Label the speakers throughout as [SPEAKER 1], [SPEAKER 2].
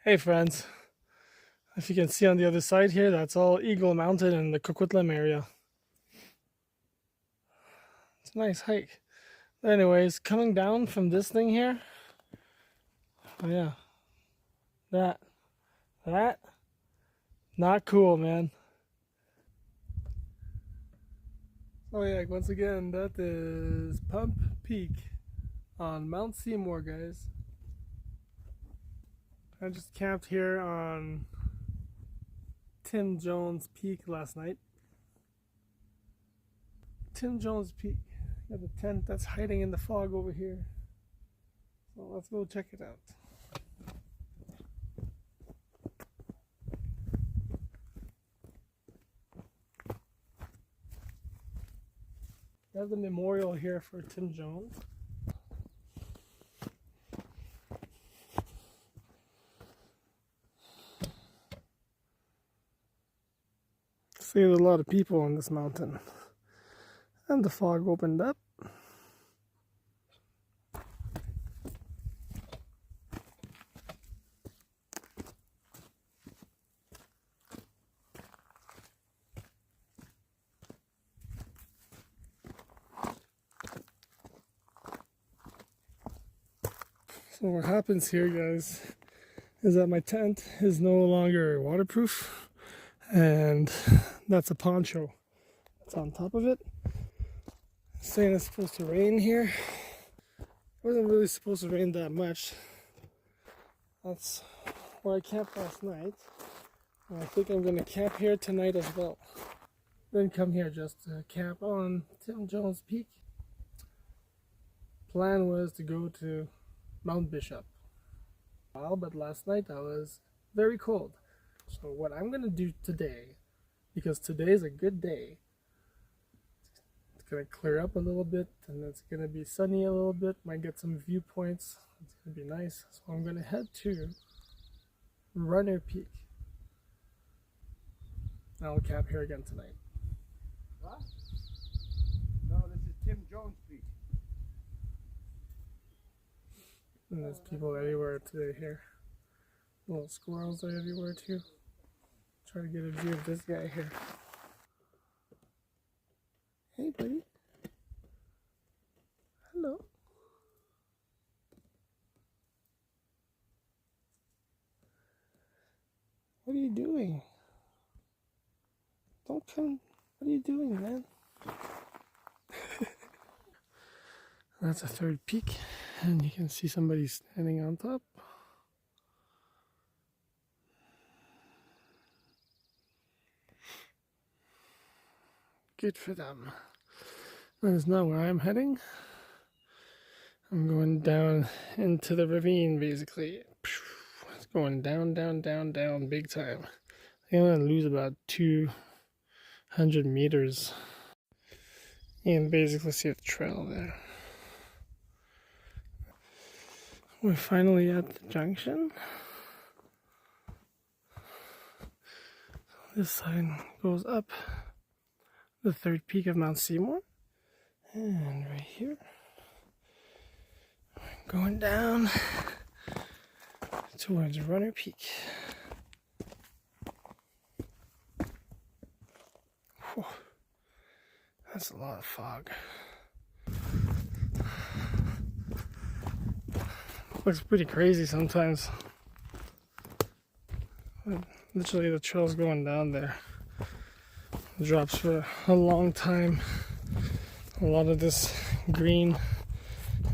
[SPEAKER 1] Hey friends, if you can see on the other side here, that's all Eagle Mountain in the Coquitlam area. It's a nice hike. But anyways, coming down from this thing here, oh yeah, that, that, not cool, man. Oh yeah, once again, that is Pump Peak on Mount Seymour, guys. I just camped here on Tim Jones Peak last night. Tim Jones Peak. Got the tent that's hiding in the fog over here. So let's go check it out. We have the memorial here for Tim Jones. See, there's a lot of people on this mountain. And the fog opened up. So what happens here, guys, is that my tent is no longer waterproof, and that's a poncho that's on top of it. It's saying it's supposed to rain here. It wasn't really supposed to rain that much. That's where I camped last night. And I think I'm gonna camp here tonight as well. Then come here just to camp on Tim Jones Peak. Plan was to go to Mount Bidhop. But last night I was very cold. So what I'm gonna do today, because today is a good day, it's gonna clear up a little bit and it's gonna be sunny a little bit, might get some viewpoints, it's gonna be nice. So I'm gonna head to Runner Peak. I'll camp here again tonight.
[SPEAKER 2] What? No, this is Tim Jones Peak.
[SPEAKER 1] And there's people everywhere today here. Little squirrels are everywhere too. Try to get a view of this guy here. Hey buddy. Hello. What are you doing? Don't come. What are you doing, man? That's a third peak, and you can see somebody standing on top. Good for them. That is not where I'm heading. I'm going down into the ravine, basically. It's going down, down, down, down, big time. I think I'm going to lose about 200 meters. You can basically see the trail there. We're finally at the junction. This side goes up the third peak of Mount Seymour. And right here, going down towards Runner Peak. Whew. That's a lot of fog. Looks pretty crazy sometimes. Literally the trail's going down there. It drops for a long time. A lot of this green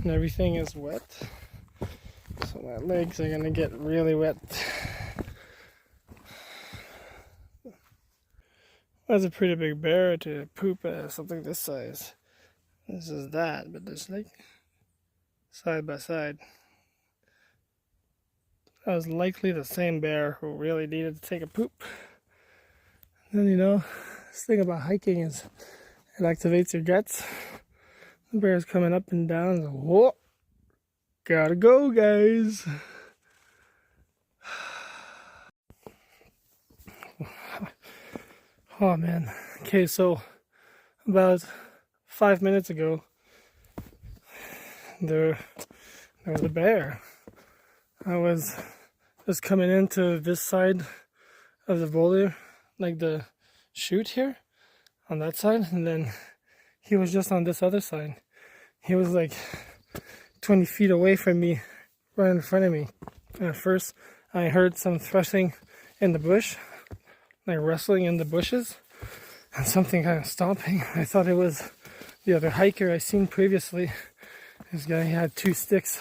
[SPEAKER 1] and everything is wet. So my legs are gonna get really wet. That's a pretty big bear to poop at something this size. This is that, but there's like side by side. That was likely the same bear who really needed to take a poop. And then, this thing about hiking is it activates your guts. The bear's coming up and down. So, whoa! Gotta go, guys. Oh man. Okay, so about 5 minutes ago, there was a bear. I was was coming into this side of the boulder, like the chute here on that side, and then he was just on this other side. He was like 20 feet away from me, right in front of me. And at first, I heard some threshing in the bush, like rustling in the bushes, and something kind of stomping. I thought it was the other hiker I seen previously. This guy, he had 2 sticks,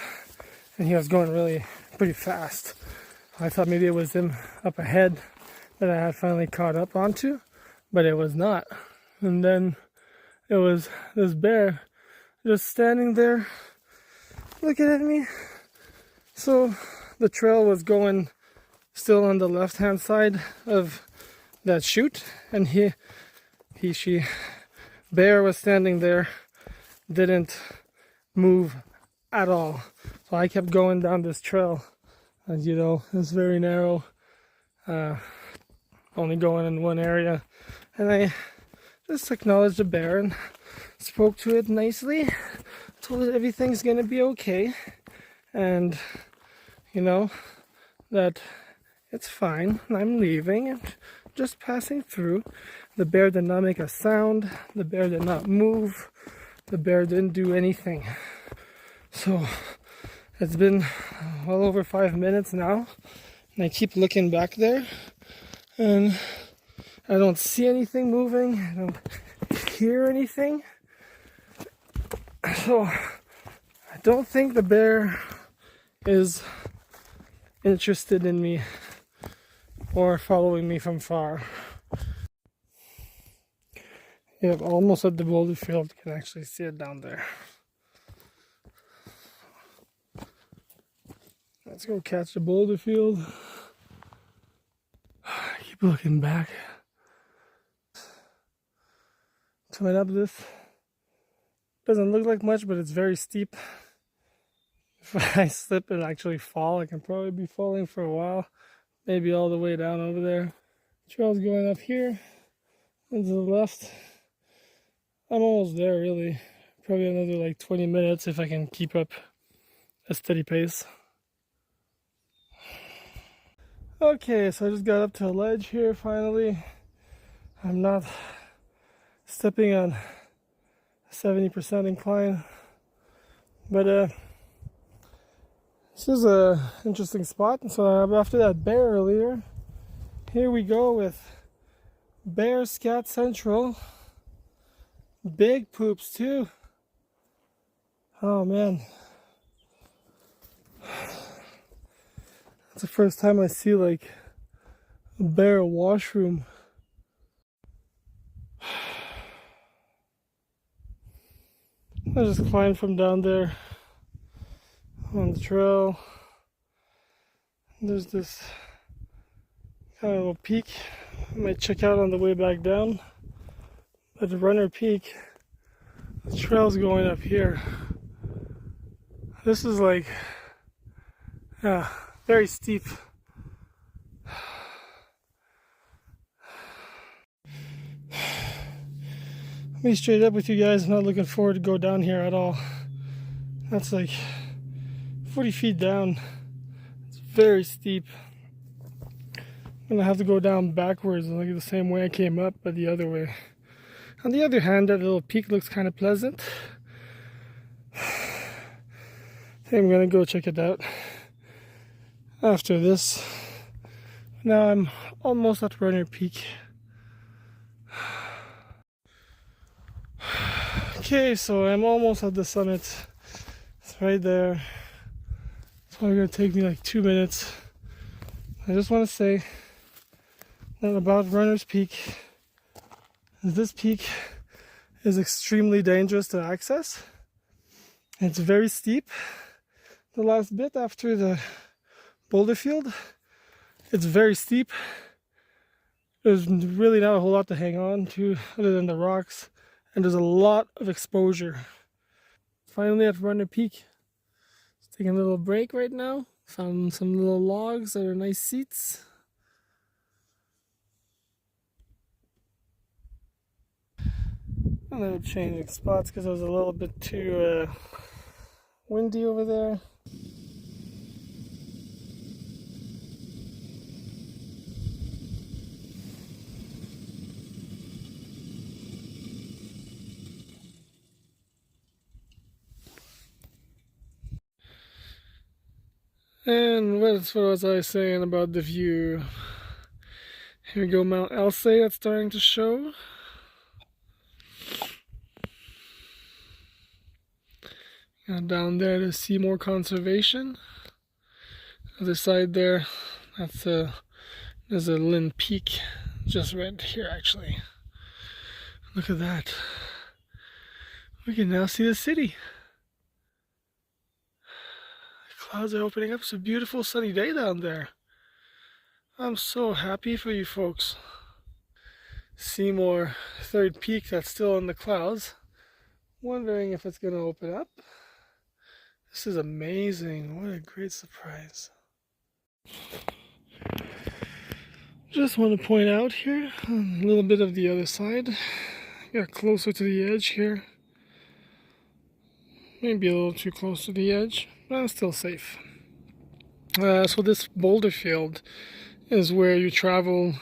[SPEAKER 1] and he was going really pretty fast. I thought maybe it was him up ahead that I had finally caught up onto, but it was not. And then it was this bear just standing there looking at me. So the trail was going still on the left hand side of that chute, and she bear was standing there, didn't move at all. So I kept going down this trail, and you know, it's very narrow, only going in one area, and I just acknowledged the bear and spoke to it nicely, told it everything's gonna be okay, and you know, that it's fine, I'm leaving and just passing through. The bear did not make a sound, the bear did not move, the bear didn't do anything. So it's been well over 5 minutes now, and I keep looking back there, and I don't see anything moving, I don't hear anything. So I don't think the bear is interested in me or following me from far. Yeah, almost at the boulder field, can actually see it down there. Let's go catch the boulder field. Keep looking back. Coming up this, doesn't look like much, but it's very steep. If I slip and actually fall, I can probably be falling for a while. Maybe all the way down over there. Trail's going up here and to the left. I'm almost there, really. Probably another like 20 minutes if I can keep up a steady pace. Okay, so I just got up to a ledge here finally. I'm not stepping on 70% incline, but this is a interesting spot. So after that bear earlier, here we go with Bear Scat Central. Big poops too. Oh man, that's the first time I see like a bear washroom. I just climbed from down there on the trail. There's this kind of little peak I might check out on the way back down. But the runner peak, the trail's going up here. This is like, very steep. Be straight up with you guys, I'm not looking forward to go down here at all. That's like 40 feet down. It's very steep. I'm gonna have to go down backwards, like the same way I came up, but the other way. On the other hand, that little peak looks kind of pleasant. I think I'm gonna go check it out after this. Now I'm almost at Runner Peak. Okay, so I'm almost at the summit. It's right there. It's probably gonna take me like 2 minutes. I just want to say that about Runner's Peak, this peak is extremely dangerous to access. It's very steep. The last bit after the boulder field, it's very steep. There's really not a whole lot to hang on to other than the rocks, and there's a lot of exposure. Finally at Runner Peak. Just taking a little break right now. Found some little logs that are nice seats. I'm gonna change spots because it was a little bit too windy over there. And what was I saying about the view? Here we go, Mount Elsey, that's starting to show. And down there, the Seymour Conservation. Other side there, there's a Lynn Peak, just right here actually. Look at that. We can now see the city. The clouds are opening up. It's a beautiful sunny day down there. I'm so happy for you folks. Seymour, third peak that's still in the clouds. Wondering if it's going to open up. This is amazing. What a great surprise. Just want to point out here a little bit of the other side. Got closer to the edge here. Maybe a little too close to the edge, but I'm still safe. So this boulder field is where you travel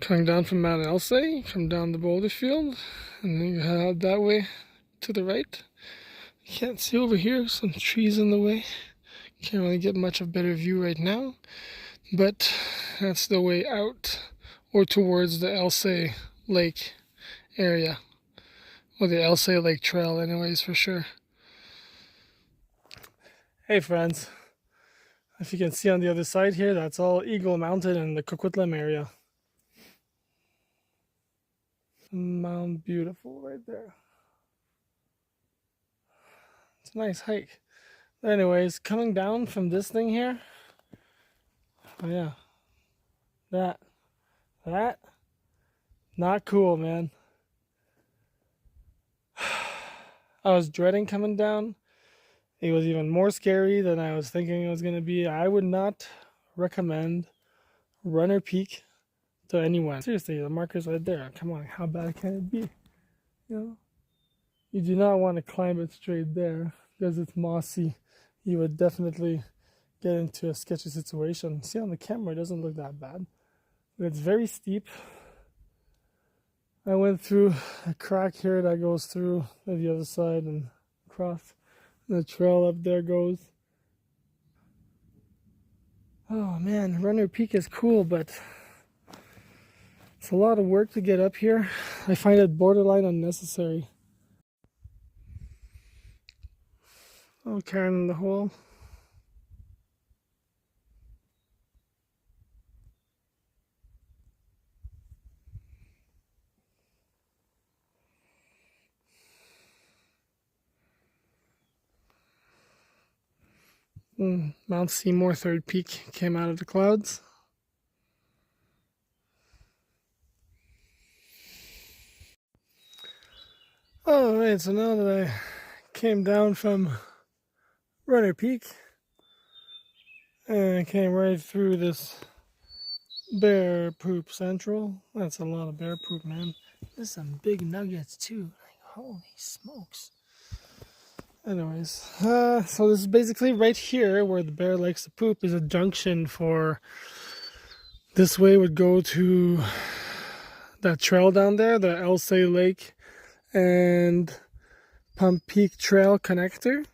[SPEAKER 1] coming down from Mount Elsey, come down the boulder field, and then you head out that way to the right. You can't see over here, some trees in the way. Can't really get much of a better view right now, but that's the way out or towards the Elsey Lake area, or the Elsey Lake Trail anyways, for sure. Hey friends, if you can see on the other side here, that's all Eagle Mountain in the Coquitlam area. Mount Beautiful right there. It's a nice hike. But anyways, coming down from this thing here, oh yeah, that, not cool, man. I was dreading coming down. It was even more scary than I was thinking it was going to be. I would not recommend Runner Peak to anyone. Seriously, the marker's right there. Come on, how bad can it be? You know, you do not want to climb it straight there because it's mossy. You would definitely get into a sketchy situation. See, on the camera, it doesn't look that bad, but it's very steep. I went through a crack here that goes through the other side and across. The trail up there goes. Oh man, Runner Peak is cool, but it's a lot of work to get up here. I find it borderline unnecessary. Oh, Karen in the hole. Mount Seymour, third peak, came out of the clouds. Alright, so now that I came down from Runner Peak and I came right through this bear poop central. That's a lot of bear poop, man. There's some big nuggets too. Like, holy smokes. Anyways, so this is basically right here where the bear likes to poop is a junction for this way would go to that trail down there, the Elsey Lake and Pump Peak Trail connector.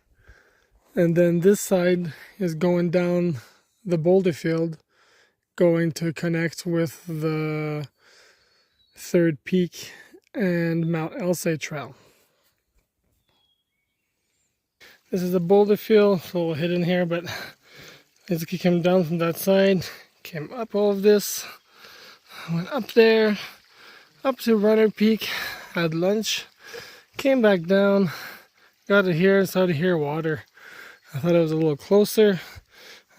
[SPEAKER 1] And then this side is going down the boulder field, going to connect with the third peak and Mount Elsey Trail. This is the boulder field, it's a little hidden here, but basically came down from that side, came up all of this, went up there, up to Runner Peak, had lunch, came back down, got to here, started to hear water. I thought it was a little closer.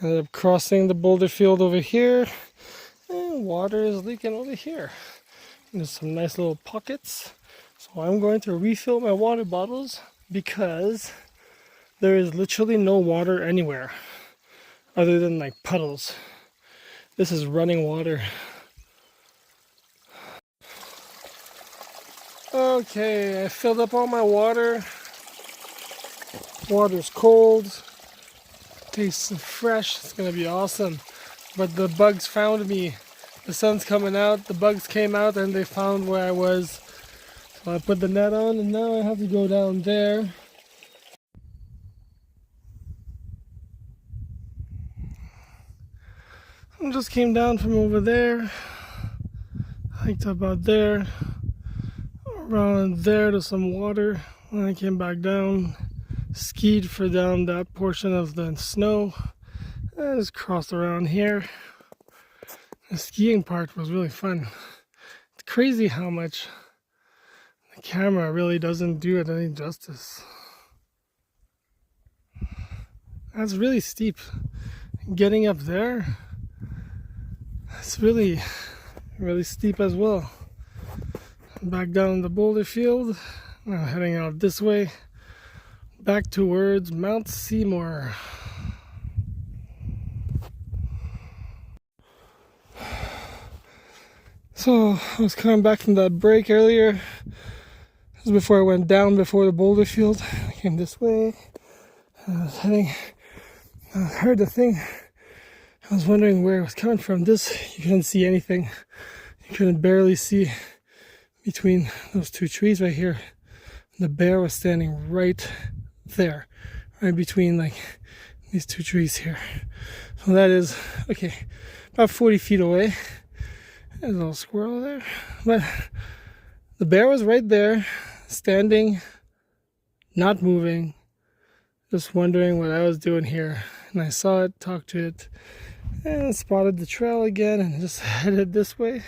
[SPEAKER 1] Ended up crossing the boulder field over here, and water is leaking over here. And there's some nice little pockets. So I'm going to refill my water bottles because there is literally no water anywhere other than like puddles. This is running water. Okay, I filled up all my water. Water's cold. Tastes fresh. It's gonna be awesome. But the bugs found me. The sun's coming out. The bugs came out and they found where I was. So I put the net on and now I have to go down there. I just came down from over there, hiked up out there, around there to some water. Then I came back down, skied for down that portion of the snow, and just crossed around here. The skiing part was really fun. It's crazy how much the camera really doesn't do it any justice. That's really steep. Getting up there, it's really steep as well. Back down the boulder field, now heading out this way, back towards Mount Seymour. So I was coming back from that break earlier. This was before I went down before the boulder field. I came this way. I was heading. I heard the thing. I was wondering where it was coming from. This, you couldn't see anything. You couldn't barely see between those two trees right here. The bear was standing right there, right between like these two trees here. So that is, okay, about 40 feet away. There's a little squirrel there. But the bear was right there, standing, not moving, just wondering what I was doing here. And I saw it, talked to it, and spotted the trail again and just headed this way,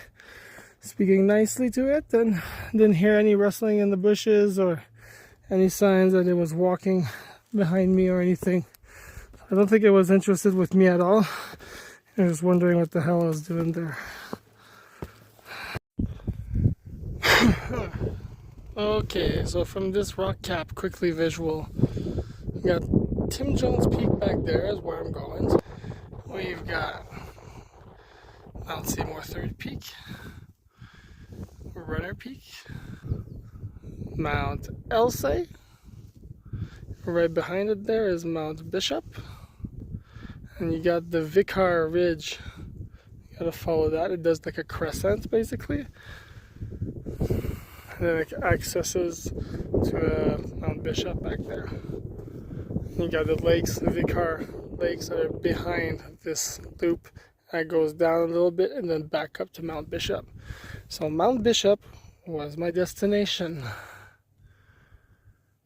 [SPEAKER 1] speaking nicely to it, and didn't hear any rustling in the bushes or any signs that it was walking behind me or anything. I don't think it was interested with me at all. I was wondering what the hell I was doing there. Okay, so from this rock cap, quickly visual, we got Tim Jones Peak back there is where I'm going. We've got Mount Seymour 3rd Peak, Runner Peak, Mount Elsay. Right behind it there is Mount Bidhop, and you got the Vicar Ridge. You gotta follow that. It does like a crescent basically. And then it accesses to Mount Bidhop back there. You got the lakes, the Vicar lakes that are behind this loop. That goes down a little bit and then back up to Mount Bidhop. So Mount Bidhop was my destination.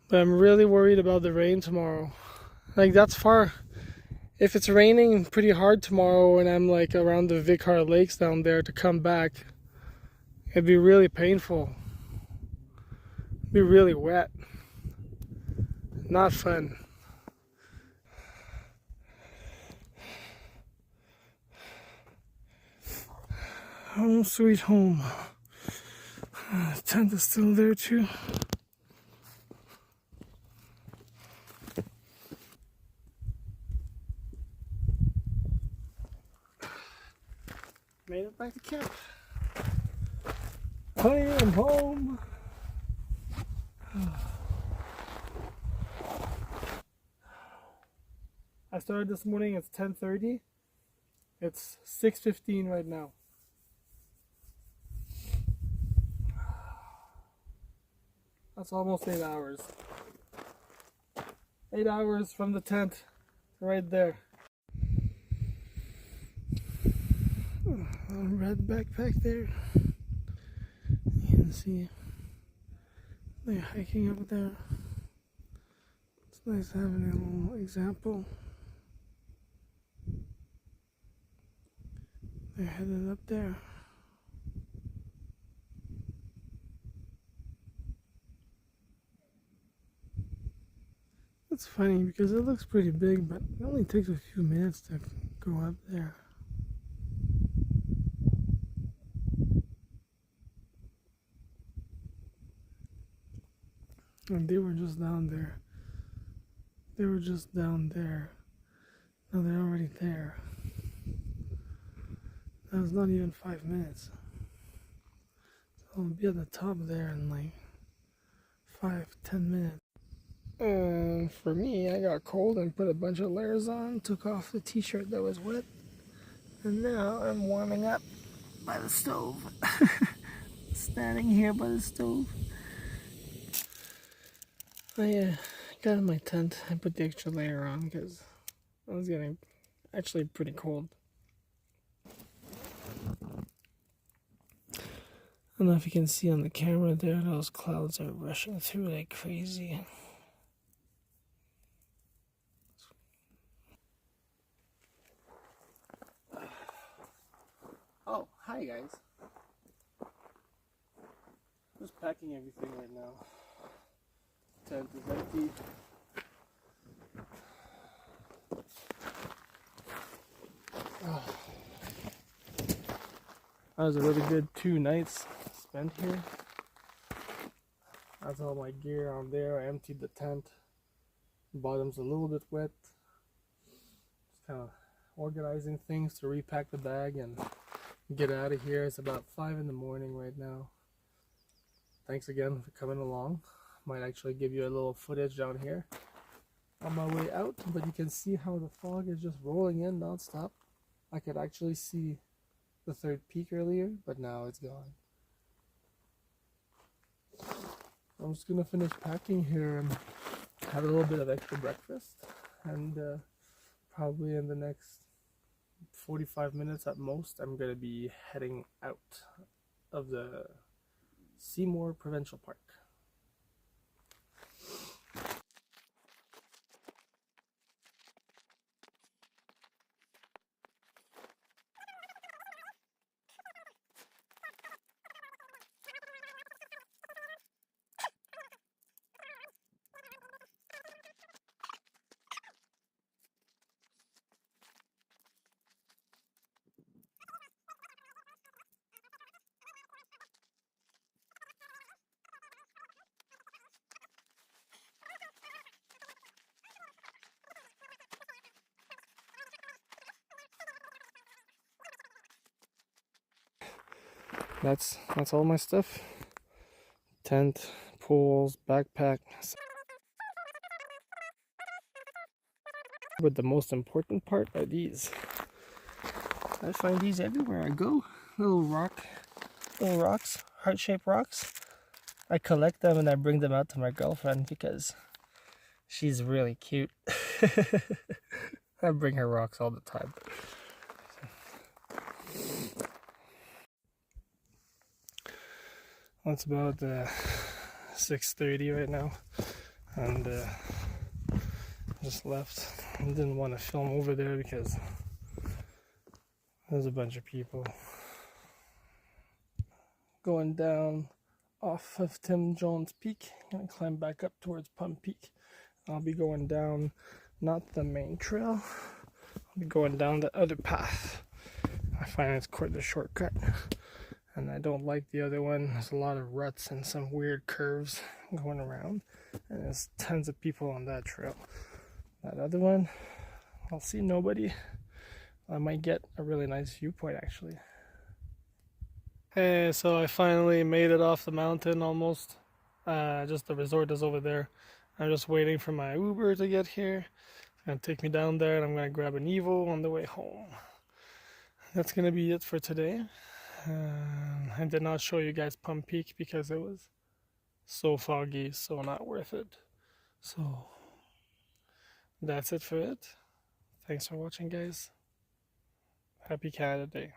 [SPEAKER 1] But I'm really worried about the rain tomorrow. Like that's far. If it's raining pretty hard tomorrow and I'm like around the Vicar lakes down there to come back, it'd be really painful. Be really wet. Not fun. Home sweet home. The tent is still there too. Made it back to camp. I am home. I started this morning, it's 10:30. It's 6:15 right now. That's almost 8 hours. 8 hours from the tent, right there. Red backpack there. You can see they're hiking up there. It's nice having a little example. They're headed up there. It's funny because it looks pretty big, but it only takes a few minutes to go up there. And they were just down there. They were just down there. Now they're already there. That was not even 5 minutes. So I'll be at the top there in like 5-10 minutes. And for me, I got cold and put a bunch of layers on, took off the t-shirt that was wet, and now I'm warming up by the stove. Standing here by the stove. I got in my tent. I put the extra layer on because I was getting actually pretty cold. don't know if you can see on the camera there, those clouds are rushing through like crazy. Oh, hi guys. Just packing everything right now. Tent is empty. That was a really good 2 nights spent here. That's all my gear on there. I emptied the tent. The bottom's a little bit wet. Just kind of organizing things to repack the bag and get out of here. It's about 5 in the morning right now. Thanks again for coming along. Might actually give you a little footage down here on my way out, but you can see how the fog is just rolling in non-stop. I could actually see the 3rd peak earlier, but now it's gone. I'm just gonna finish packing here and have a little bit of extra breakfast, and probably in the next 45 minutes at most, I'm gonna be heading out of the Seymour Provincial Park. That's all my stuff. Tent, poles, backpack. But the most important part are these. I find these everywhere I go. Little rocks, heart-shaped rocks. I collect them and I bring them out to my girlfriend because she's really cute. I bring her rocks all the time. Well, it's about 6:30 right now, and just left. I didn't want to film over there because there's a bunch of people going down off of Tim Jones Peak. I'm gonna climb back up towards Pump Peak. I'll be going down not the main trail, I'll be going down the other path. I find it's quite the shortcut, and I don't like the other one. There's a lot of ruts and some weird curves going around, and there's tons of people on that trail. That other one, I'll see nobody. I might get a really nice viewpoint actually. Hey, so I finally made it off the mountain almost. Just the resort is over there. I'm just waiting for my Uber to get here. It's gonna take me down there and I'm gonna grab an Evo on the way home. That's gonna be it for today. I did not show you guys Pump Peak because it was so foggy, so not worth it. So that's it for it. Thanks for watching, guys. Happy Canada Day.